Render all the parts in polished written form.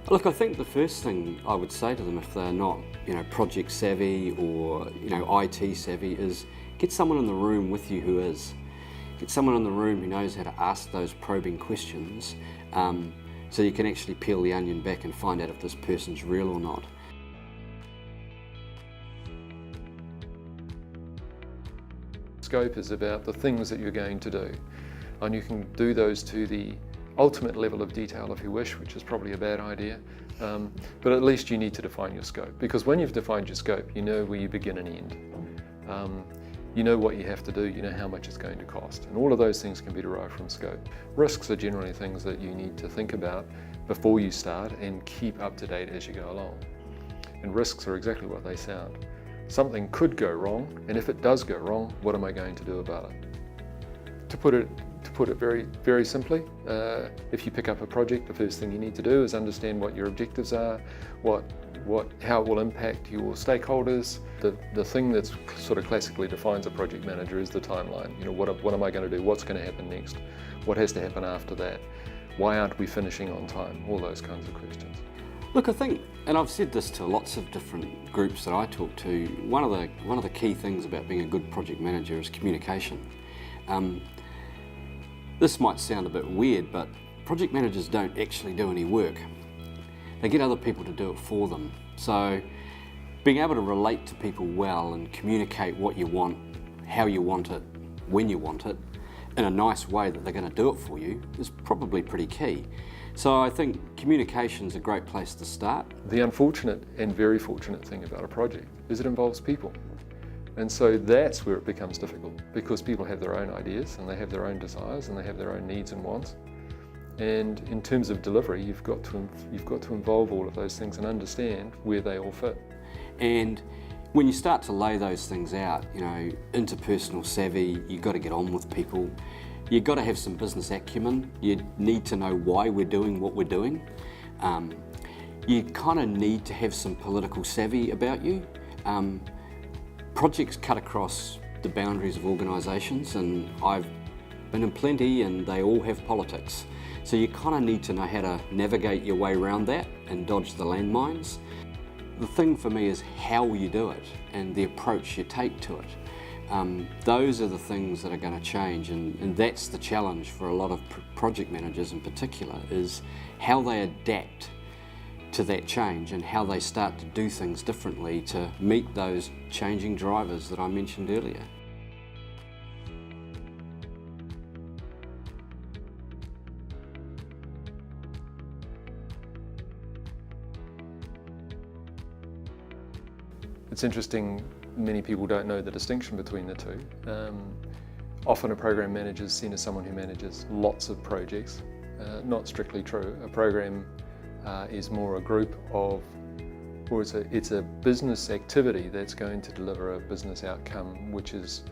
Look, I think the first thing I would say to them if they're not, project savvy or, IT savvy is get someone in the room with you who is. Get someone in the room who knows how to ask those probing questions so you can actually peel the onion back and find out if this person's real or not. Scope is about the things that you're going to do, and you can do those to the ultimate level of detail if you wish, which is probably a bad idea, but at least you need to define your scope, because when you've defined your scope, you know where you begin and end. You know what you have to do, you know how much it's going to cost, and all of those things can be derived from scope. Risks are generally things that you need to think about before you start and keep up to date as you go along. And risks are exactly what they sound. Something could go wrong, and if it does go wrong, what am I going to do about it? To put it very, very simply, if you pick up a project, the first thing you need to do is understand what your objectives are, how it will impact your stakeholders. The thing that's sort of classically defines a project manager is the timeline. What am I going to do? What's going to happen next? What has to happen after that? Why aren't we finishing on time? All those kinds of questions. Look, I think, and I've said this to lots of different groups that I talk to, one of the key things about being a good project manager is communication. This might sound a bit weird, but project managers don't actually do any work. They get other people to do it for them. So being able to relate to people well and communicate what you want, how you want it, when you want it, in a nice way that they're going to do it for you is probably pretty key. So I think communication's a great place to start. The unfortunate and very fortunate thing about a project is it involves people. And so that's where it becomes difficult, because people have their own ideas and they have their own desires and they have their own needs and wants. And in terms of delivery, you've got to involve all of those things and understand where they all fit. And when you start to lay those things out, interpersonal savvy, you've got to get on with people. You've got to have some business acumen. You need to know why we're doing what we're doing. You kind of need to have some political savvy about you. Projects cut across the boundaries of organisations, and I've been in plenty and they all have politics. So you kind of need to know how to navigate your way around that and dodge the landmines. The thing for me is how you do it and the approach you take to it. Those are the things that are going to change, and that's the challenge for a lot of project managers in particular, is how they adapt to that change and how they start to do things differently to meet those changing drivers that I mentioned earlier. It's interesting, many people don't know the distinction between the two. Often a program manager is seen as someone who manages lots of projects. Not strictly true. A program is more a group of, or it's a business activity that's going to deliver a business outcome which is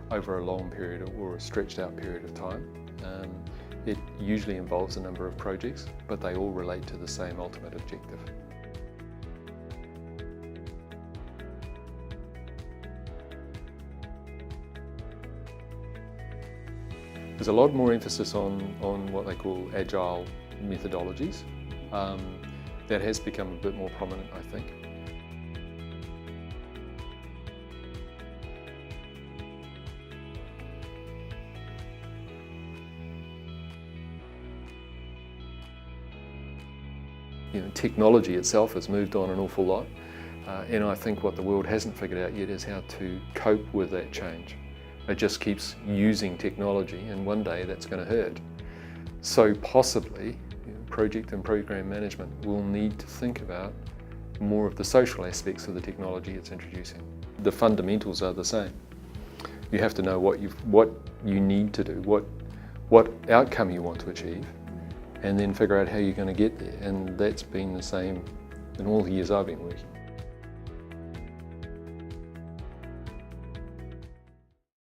over a long period or a stretched out period of time. It usually involves a number of projects, but they all relate to the same ultimate objective. There's a lot more emphasis on what they call agile methodologies. That has become a bit more prominent, I think. Technology itself has moved on an awful lot, and I think what the world hasn't figured out yet is how to cope with that change. It just keeps using technology, and one day that's going to hurt. So possibly, project and program management will need to think about more of the social aspects of the technology it's introducing. The fundamentals are the same. You have to know what you need to do, what outcome you want to achieve, and then figure out how you're going to get there. And that's been the same in all the years I've been working.